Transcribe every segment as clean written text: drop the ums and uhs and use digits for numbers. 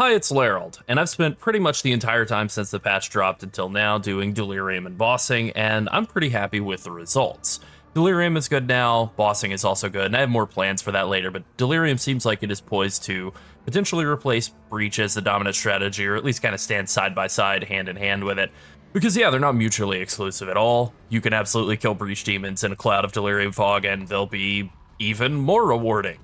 Hi, it's Lerald, and I've spent pretty much the entire time since the patch dropped until now doing Delirium and bossing, and I'm pretty happy with the results. Delirium is good now, bossing is also good, and I have more plans for that later, but Delirium seems like it is poised to potentially replace Breach as the dominant strategy, or at least kind of stand side by side, hand in hand with it. Because yeah, they're not mutually exclusive at all. You can absolutely kill Breach demons in a cloud of Delirium fog, and they'll be even more rewarding.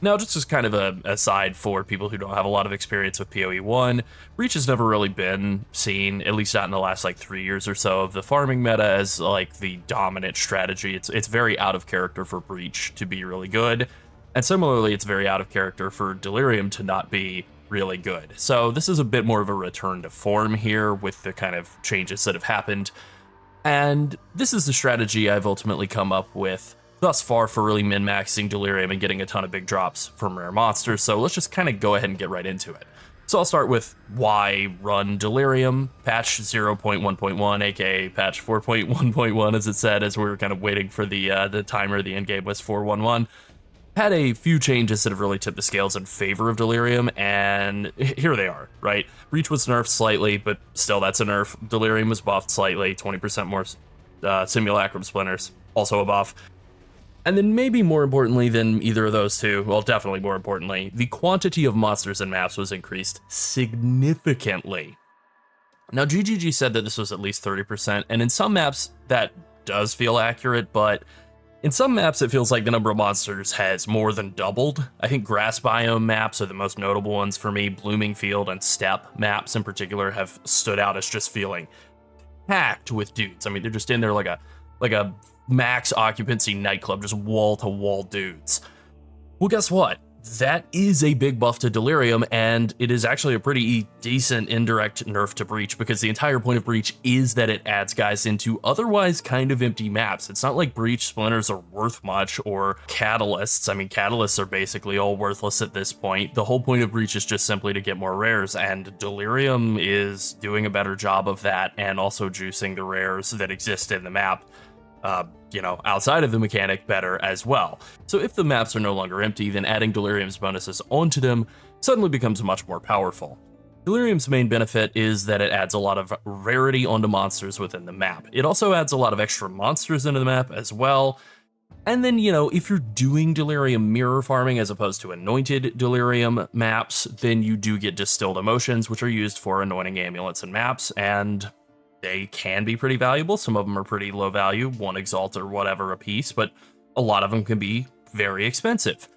Now, just as kind of a aside for people who don't have a lot of experience with PoE 1, Breach has never really been seen, at least not in the last like 3 years or so, of the farming meta as like the dominant strategy. It's very out of character for Breach to be really good, and similarly, it's very out of character for Delirium to not be really good. So this is a bit more of a return to form here with the kind of changes that have happened, and this is the strategy I've ultimately come up with thus far for really min-maxing Delirium and getting a ton of big drops from rare monsters, so let's just kind of go ahead and get right into it. So I'll start with why run Delirium. Patch 0.1.1, aka patch 4.1.1 as it said, as we were kind of waiting for the timer, the endgame was 4.1.1. Had a few changes that have really tipped the scales in favor of Delirium, and here they are, right? Breach was nerfed slightly, but still that's a nerf. Delirium was buffed slightly, 20% more Simulacrum Splinters, also a buff. And then maybe more importantly than either of those two, well, definitely more importantly, the quantity of monsters and maps was increased significantly. Now, GGG said that this was at least 30%, and in some maps that does feel accurate, but in some maps it feels like the number of monsters has more than doubled. I think grass biome maps are the most notable ones for me. Blooming Field and steppe maps in particular have stood out as just feeling packed with dudes. I mean, they're just in there like a max occupancy nightclub, just wall-to-wall dudes. Well, guess what? That is a big buff to Delirium, and it is actually a pretty decent indirect nerf to Breach, because the entire point of Breach is that it adds guys into otherwise kind of empty maps. It's not like Breach Splinters are worth much, or Catalysts. I mean, Catalysts are basically all worthless at this point. The whole point of Breach is just simply to get more rares, and Delirium is doing a better job of that, and also juicing the rares that exist in the map, outside of the mechanic better as well. So if the maps are no longer empty, then adding Delirium's bonuses onto them suddenly becomes much more powerful. Delirium's main benefit is that it adds a lot of rarity onto monsters within the map. It also adds a lot of extra monsters into the map as well. And then, if you're doing Delirium mirror farming as opposed to anointed Delirium maps, then you do get distilled emotions, which are used for anointing amulets and maps, and they can be pretty valuable. Some of them are pretty low value, 1 exalt or whatever a piece, but a lot of them can be very expensive.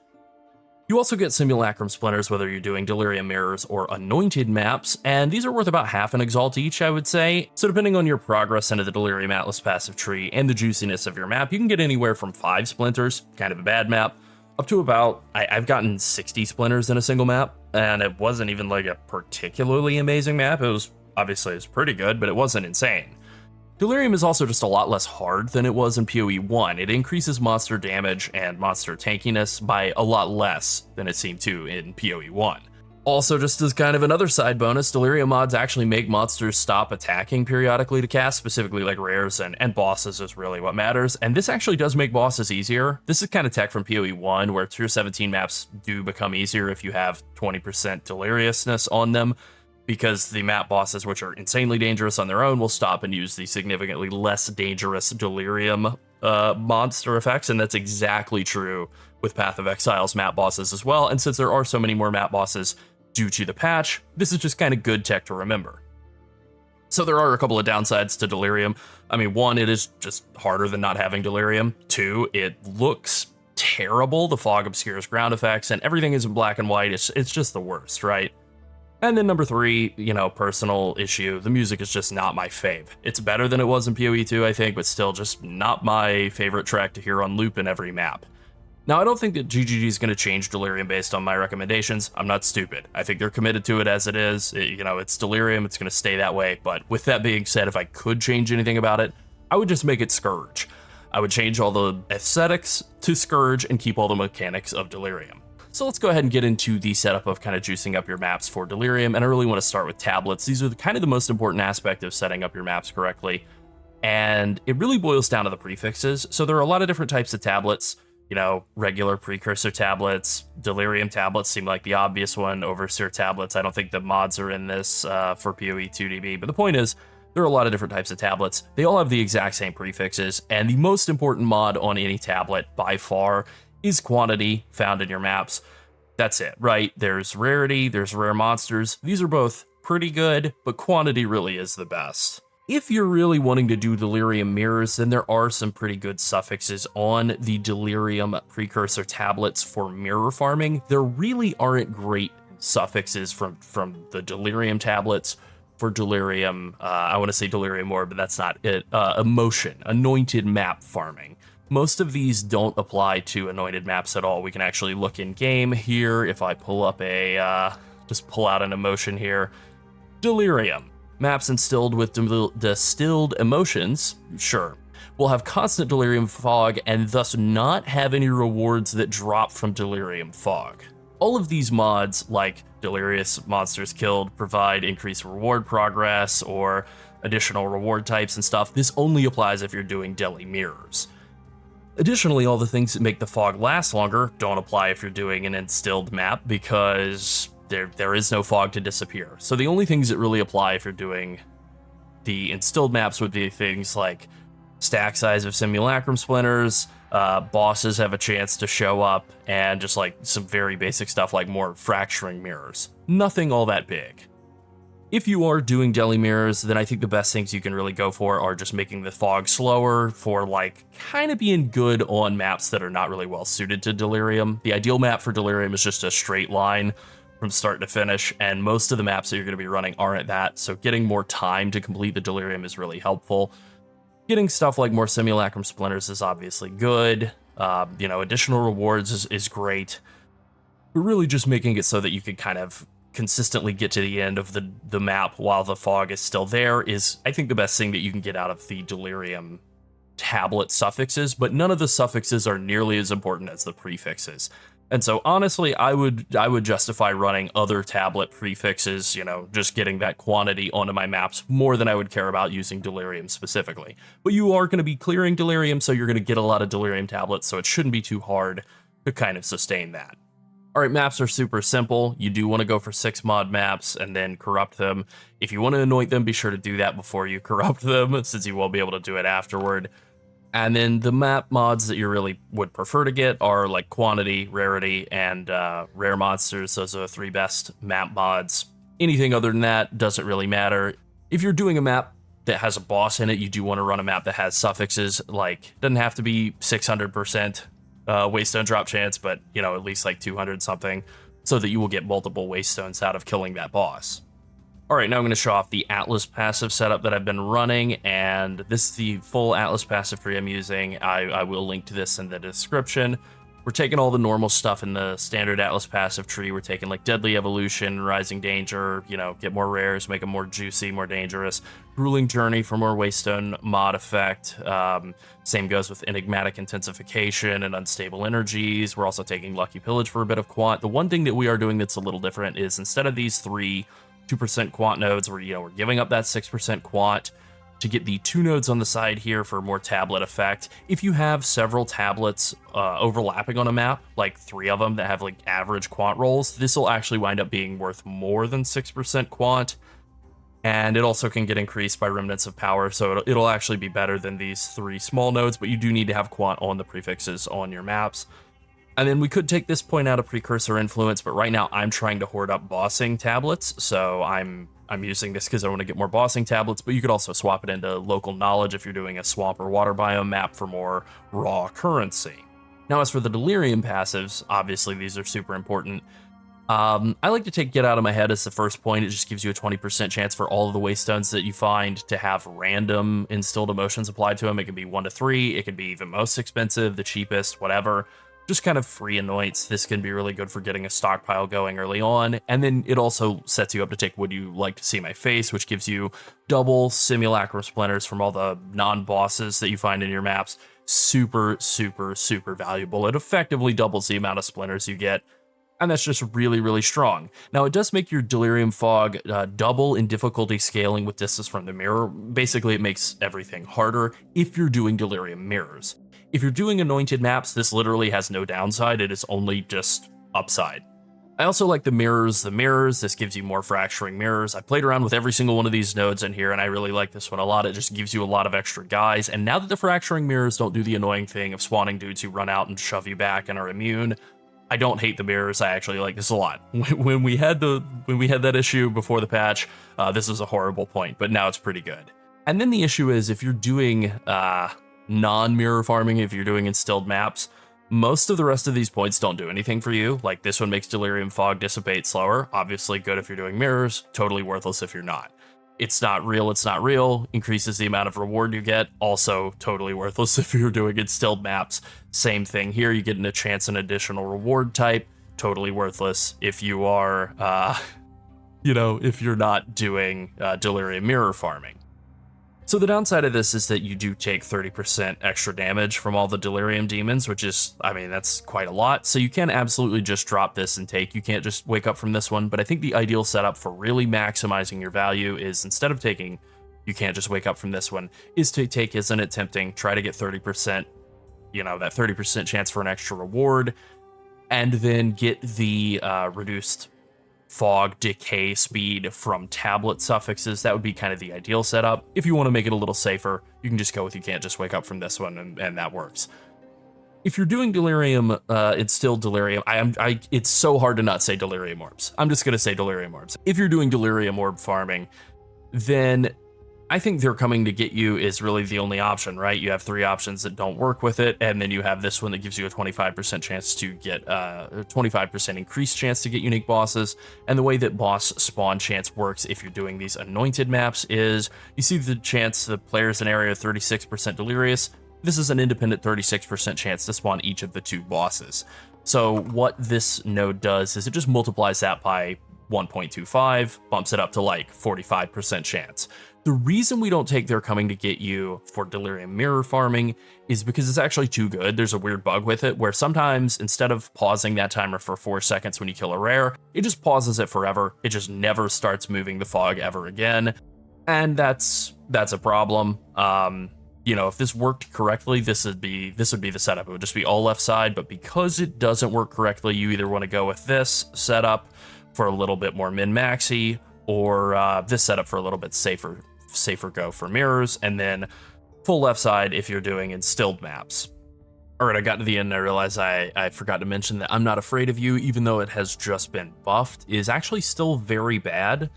You also get Simulacrum Splinters whether you're doing Delirium mirrors or anointed maps, and these are worth about half an exalt each, I would say. So depending on your progress into the Delirium Atlas passive tree and the juiciness of your map, you can get anywhere from 5 Splinters, kind of a bad map, up to about, I've gotten 60 Splinters in a single map, and it wasn't even like a particularly amazing map. Obviously, it's pretty good, but it wasn't insane. Delirium is also just a lot less hard than it was in PoE 1. It increases monster damage and monster tankiness by a lot less than it seemed to in PoE 1. Also, just as kind of another side bonus, Delirium mods actually make monsters stop attacking periodically to cast, specifically like rares and bosses is really what matters, and this actually does make bosses easier. This is kind of tech from PoE 1, where Tier 17 maps do become easier if you have 20% deliriousness on them, because the map bosses, which are insanely dangerous on their own, will stop and use the significantly less dangerous Delirium monster effects, and that's exactly true with Path of Exile's map bosses as well, and since there are so many more map bosses due to the patch, this is just kind of good tech to remember. So there are a couple of downsides to Delirium. I mean, 1, it is just harder than not having Delirium. 2, it looks terrible. The fog obscures ground effects, and everything is in black and white. It's just the worst, right? And then number 3, personal issue, the music is just not my fave. It's better than it was in PoE 2, I think, but still just not my favorite track to hear on loop in every map. Now, I don't think that GGG is going to change Delirium based on my recommendations. I'm not stupid. I think they're committed to it as it is. It's Delirium, it's going to stay that way. But with that being said, if I could change anything about it, I would just make it Scourge. I would change all the aesthetics to Scourge and keep all the mechanics of Delirium. So let's go ahead and get into the setup of kind of juicing up your maps for Delirium, and I really want to start with tablets. These are kind of the most important aspect of setting up your maps correctly, and it really boils down to the prefixes. So there are a lot of different types of tablets. regular precursor tablets. Delirium tablets seem like the obvious one. Overseer tablets, I don't think the mods are in this for PoE 2DB, but the point is, there are a lot of different types of tablets. They all have the exact same prefixes, and the most important mod on any tablet by far is quantity found in your maps. That's it, right? There's rarity, there's rare monsters. These are both pretty good, but quantity really is the best. If you're really wanting to do Delirium mirrors, then there are some pretty good suffixes on the Delirium precursor tablets for mirror farming. There really aren't great suffixes from the Delirium tablets for Delirium. I want to say Delirium more, but that's not it. Emotion, Anointed Map farming. Most of these don't apply to Anointed Maps at all. We can actually look in game here. If I pull up just pull out an emotion here. Delirium. Maps instilled with distilled emotions, sure, will have constant delirium fog and thus not have any rewards that drop from delirium fog. All of these mods, like delirious monsters killed, provide increased reward progress or additional reward types and stuff. This only applies if you're doing deli mirrors. Additionally, all the things that make the fog last longer don't apply if you're doing an instilled map because there is no fog to disappear. So the only things that really apply if you're doing the instilled maps would be things like stack size of simulacrum splinters, bosses have a chance to show up, and just like some very basic stuff like more fracturing mirrors. Nothing all that big. If you are doing deli mirrors, then I think the best things you can really go for are just making the fog slower for like kind of being good on maps that are not really well suited to Delirium. The ideal map for Delirium is just a straight line from start to finish, and most of the maps that you're going to be running aren't that, so getting more time to complete the Delirium is really helpful. Getting stuff like more Simulacrum Splinters is obviously good. Additional rewards is great. But really just making it so that you can kind of consistently get to the end of the map while the fog is still there is, I think, the best thing that you can get out of the Delirium tablet suffixes, but none of the suffixes are nearly as important as the prefixes. And so honestly, I would justify running other tablet prefixes, just getting that quantity onto my maps more than I would care about using Delirium specifically. But you are going to be clearing Delirium, so you're going to get a lot of Delirium tablets, so it shouldn't be too hard to kind of sustain that. All right, maps are super simple. You do want to go for 6 mod maps and then corrupt them. If you want to anoint them, be sure to do that before you corrupt them, since you won't be able to do it afterward. And then the map mods that you really would prefer to get are like quantity, rarity, and rare monsters. Those are the 3 best map mods. Anything other than that doesn't really matter. If you're doing a map that has a boss in it, you do want to run a map that has suffixes, like, doesn't have to be 600% waystone drop chance, but, at least like 200 something, so that you will get multiple waystones out of killing that boss. All right, now I'm going to show off the Atlas passive setup that I've been running, and this is the full Atlas passive tree I'm using. I will link to this in the description. We're taking all the normal stuff in the standard Atlas passive tree. We're taking like Deadly Evolution, Rising Danger, get more rares, make them more juicy, more dangerous. Grueling Journey for more waystone mod effect. Same goes with Enigmatic Intensification and Unstable Energies. We're also taking Lucky Pillage for a bit of quant. The one thing that we are doing that's a little different is instead of these 3 2% quant nodes, where we're giving up that 6% quant to get the 2 nodes on the side here for more tablet effect. If you have several tablets overlapping on a map, like 3 of them that have like average quant rolls, this will actually wind up being worth more than 6% quant, and it also can get increased by remnants of power, so it'll actually be better than these 3 small nodes, but you do need to have quant on the prefixes on your maps. And then we could take this point out of precursor influence, but right now I'm trying to hoard up bossing tablets, so I'm using this because I want to get more bossing tablets, but you could also swap it into local knowledge if you're doing a swamp or water biome map for more raw currency. Now, as for the Delirium passives, obviously these are super important. I like to take Get Out of My Head as the first point. It just gives you a 20% chance for all of the waystones that you find to have random instilled emotions applied to them. It can be 1 to 3, it can be the most expensive, the cheapest, whatever. Just kind of free anoints. This can be really good for getting a stockpile going early on. And then it also sets you up to take Would You Like to See My Face, which gives you double Simulacrum Splinters from all the non-bosses that you find in your maps. Super, super, super valuable. It effectively doubles the amount of splinters you get, and that's just really, really strong. Now, it does make your Delirium Fog double in difficulty scaling with distance from the mirror. Basically, it makes everything harder if you're doing Delirium mirrors. If you're doing anointed maps, this literally has no downside. It is only just upside. I also like the mirrors. This gives you more fracturing mirrors. I played around with every single one of these nodes in here, and I really like this one a lot. It just gives you a lot of extra guys. And now that the fracturing mirrors don't do the annoying thing of spawning dudes who run out and shove you back and are immune, I don't hate the mirrors. I actually like this a lot. When we had that issue before the patch, this was a horrible point, but now it's pretty good. And then the issue is if you're doing non-mirror farming, if you're doing instilled maps, most of the rest of these points don't do anything for you. Like this one makes Delirium Fog dissipate slower. Obviously good if you're doing mirrors, totally worthless if you're not. It's not real, increases the amount of reward you get, also totally worthless if you're doing instilled maps. Same thing here, you get a chance an additional reward type, totally worthless if you are, if you're not doing Delirium mirror farming. So the downside of this is that you do take 30% extra damage from all the Delirium demons, which is, that's quite a lot. So you can absolutely just drop this and take. You can't just wake up from this one, but I think the ideal setup for really maximizing your value is instead of taking, you can't just wake up from this one, is to take Isn't It Tempting, try to get 30%, that 30% chance for an extra reward, and then get the reduced fog decay speed from tablet suffixes. That would be kind of the ideal setup. If you want to make it a little safer, you can just go with You Can't Just Wake Up from this one, and that works. If you're doing Delirium, Instilled Delirium, it's so hard to not say Delirium Orbs. I'm just going to say Delirium Orbs. If you're doing Delirium Orb farming, then I think They're Coming to Get You is really the only option, right? You have 3 options that don't work with it, and then you have this one that gives you a 25% chance to get a 25% increased chance to get unique bosses. And the way that boss spawn chance works if you're doing these anointed maps is you see the chance the players in area 36% delirious. This is an independent 36% chance to spawn each of the 2 bosses. So what this node does is it just multiplies that by 1.25, bumps it up to like 45% chance. The reason we don't take They're Coming to Get You for Delirium mirror farming is because it's actually too good. There's a weird bug with it where sometimes instead of pausing that timer for 4 seconds when you kill a rare, it just pauses it forever. It just never starts moving the fog ever again. And that's a problem. If this worked correctly, this would be the setup. It would just be all left side, but because it doesn't work correctly, you either want to go with this setup for a little bit more min-maxy, or this setup for a little bit safer go for mirrors, and then full left side if you're doing instilled maps. All right, I got to the end and I realized I forgot to mention that I'm Not Afraid of You, even though it has just been buffed, is actually still very bad.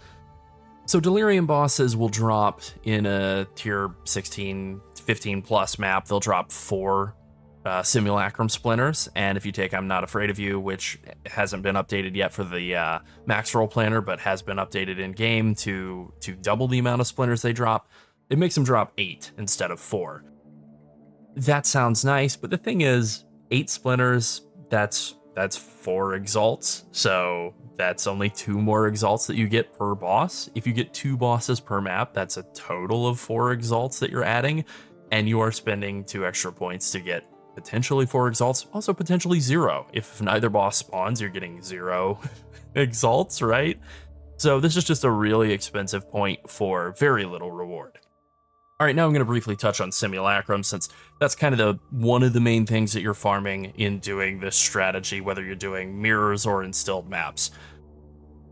So Delirium bosses will drop in a tier 16, 15 plus map, they'll drop 4 Simulacrum Splinters, and if you take I'm Not Afraid of You, which hasn't been updated yet for the Max Roll Planner, but has been updated in game to double the amount of splinters they drop, it makes them drop 8 instead of 4. That sounds nice, but the thing is, 8 splinters, that's 4 exalts, so that's only 2 more exalts that you get per boss. If you get 2 bosses per map, that's a total of 4 exalts that you're adding, and you are spending 2 extra points to get potentially 4 exalts, also potentially 0. If neither boss spawns, you're getting 0 exalts, right? So this is just a really expensive point for very little reward. All right, now I'm going to briefly touch on Simulacrum, since that's kind of one of the main things that you're farming in doing this strategy, whether you're doing mirrors or instilled maps.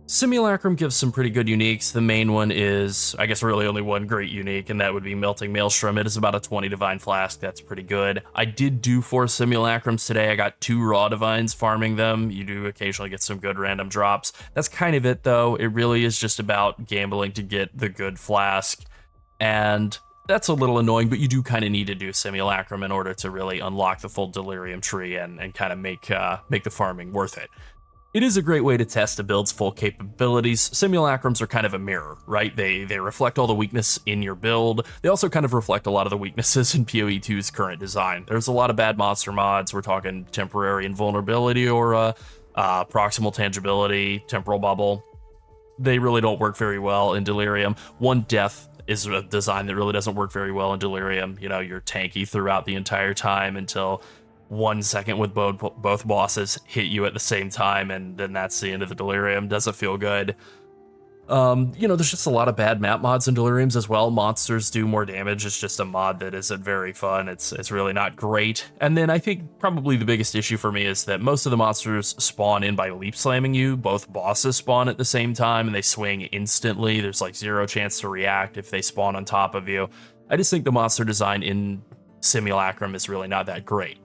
Simulacrum gives some pretty good uniques. The main one is, I guess, really only one great unique, and that would be Melting Maelstrom. It is about a 20 Divine Flask. That's pretty good. I did do 4 Simulacrums today. I got 2 Raw Divines farming them. You do occasionally get some good random drops. That's kind of it, though. It really is just about gambling to get the good flask, and that's a little annoying, but you do kind of need to do Simulacrum in order to really unlock the full Delirium tree and kind of make the farming worth it. It is a great way to test a build's full capabilities. Simulacrums are kind of a mirror, right? They reflect all the weakness in your build. They also kind of reflect a lot of the weaknesses in PoE 2's current design. There's a lot of bad monster mods. We're talking temporary invulnerability or proximal tangibility, temporal bubble. They really don't work very well in Delirium. One Death is a design that really doesn't work very well in Delirium. You're tanky throughout the entire time until 1 second with both bosses hit you at the same time, and then that's the end of the Delirium. Doesn't feel good. There's just a lot of bad map mods in Deliriums as well. Monsters do more damage. It's just a mod that isn't very fun. It's really not great. And then I think probably the biggest issue for me is that most of the monsters spawn in by leap slamming you. Both bosses spawn at the same time and they swing instantly. There's like 0 chance to react if they spawn on top of you. I just think the monster design in Simulacrum is really not that great.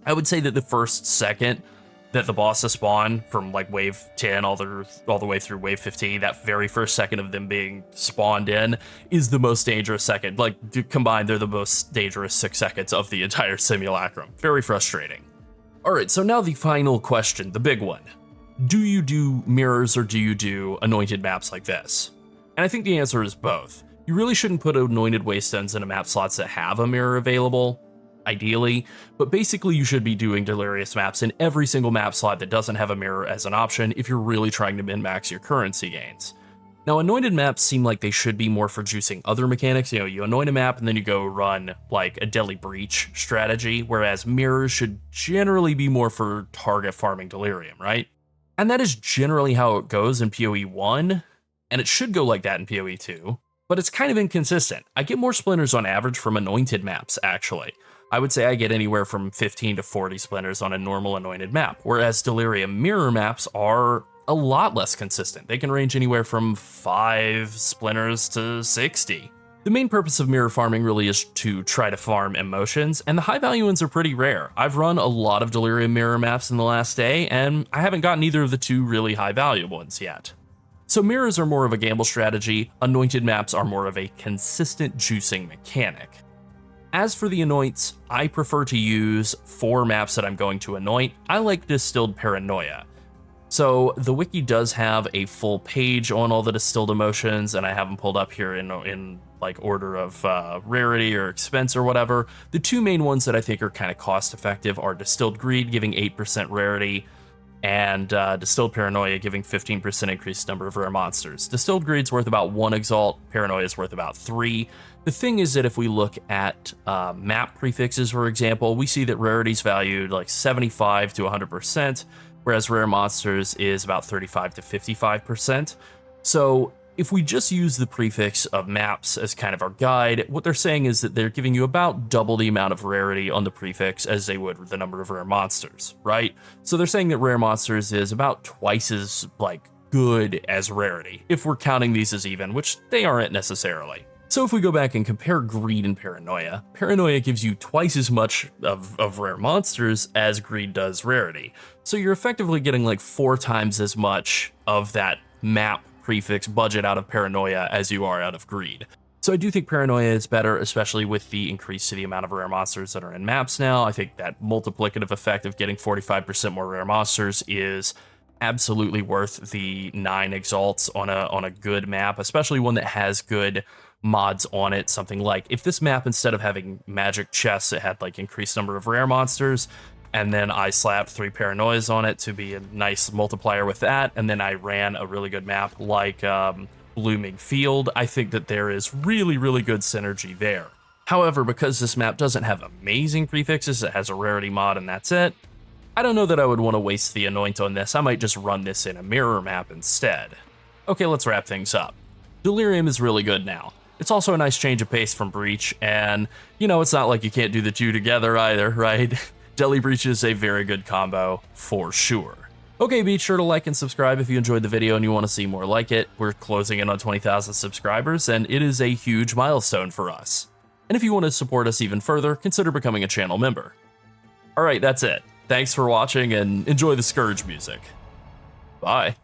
I would say that the first second that the bosses spawn from like wave 10 all the way through wave 15, that very first second of them being spawned in is the most dangerous second. Like combined, they're the most dangerous 6 seconds of the entire Simulacrum. Very frustrating. All right, so now the final question, the big one. Do you do mirrors or do you do anointed maps like this? And I think the answer is both. You really shouldn't put anointed wastelands into map slots that have a mirror available, ideally, but basically you should be doing delirious maps in every single map slot that doesn't have a mirror as an option if you're really trying to min-max your currency gains. Now, anointed maps seem like they should be more for juicing other mechanics. You anoint a map and then you go run like a Deadly Breach strategy, whereas mirrors should generally be more for target farming Delirium, right? And that is generally how it goes in PoE 1, and it should go like that in PoE 2, but it's kind of inconsistent. I get more splinters on average from anointed maps, actually. I would say I get anywhere from 15 to 40 splinters on a normal anointed map, whereas Delirium mirror maps are a lot less consistent. They can range anywhere from 5 splinters to 60. The main purpose of mirror farming really is to try to farm emotions, and the high value ones are pretty rare. I've run a lot of Delirium mirror maps in the last day, and I haven't gotten either of the 2 really high value ones yet. So mirrors are more of a gamble strategy, anointed maps are more of a consistent juicing mechanic. As for the anoints, I prefer to use 4 maps that I'm going to anoint. I like Distilled Paranoia. So the wiki does have a full page on all the distilled emotions, and I have them pulled up here in like order of rarity or expense or whatever. The 2 main ones that I think are kind of cost effective are Distilled Greed, giving 8% rarity, and Distilled Paranoia, giving 15% increased number of rare monsters. Distilled Greed's worth about 1 exalt, Paranoia is worth about 3. The thing is that if we look at map prefixes, for example, we see that rarity's valued like 75 to 100%, whereas rare monsters is about 35 to 55%. So if we just use the prefix of maps as kind of our guide, what they're saying is that they're giving you about double the amount of rarity on the prefix as they would with the number of rare monsters, right? So they're saying that rare monsters is about twice as like good as rarity, if we're counting these as even, which they aren't necessarily. So if we go back and compare Greed and Paranoia, Paranoia gives you twice as much of rare monsters as Greed does rarity. So you're effectively getting like 4 times as much of that map prefix budget out of Paranoia as you are out of Greed. So I do think Paranoia is better, especially with the increase to the amount of rare monsters that are in maps now. I think that multiplicative effect of getting 45% more rare monsters is absolutely worth the 9 exalts on a good map, especially one that has good mods on it. Something like if this map, instead of having magic chests, it had like increased number of rare monsters, and then I slapped 3 paranoias on it to be a nice multiplier with that, and then I ran a really good map like Blooming Field, I think that there is really, really good synergy there. However, because this map doesn't have amazing prefixes, it has a rarity mod and that's it, I don't know that I would want to waste the anoint on this. I might just run this in a mirror map instead. Okay, let's wrap things up. Delirium is really good now. It's also a nice change of pace from Breach, and, you know, it's not like you can't do the 2 together either, right? Deadly Breach is a very good combo, for sure. Okay, be sure to like and subscribe if you enjoyed the video and you want to see more like it. We're closing in on 20,000 subscribers, and it is a huge milestone for us. And if you want to support us even further, consider becoming a channel member. Alright, that's it. Thanks for watching, and enjoy the Scourge music. Bye.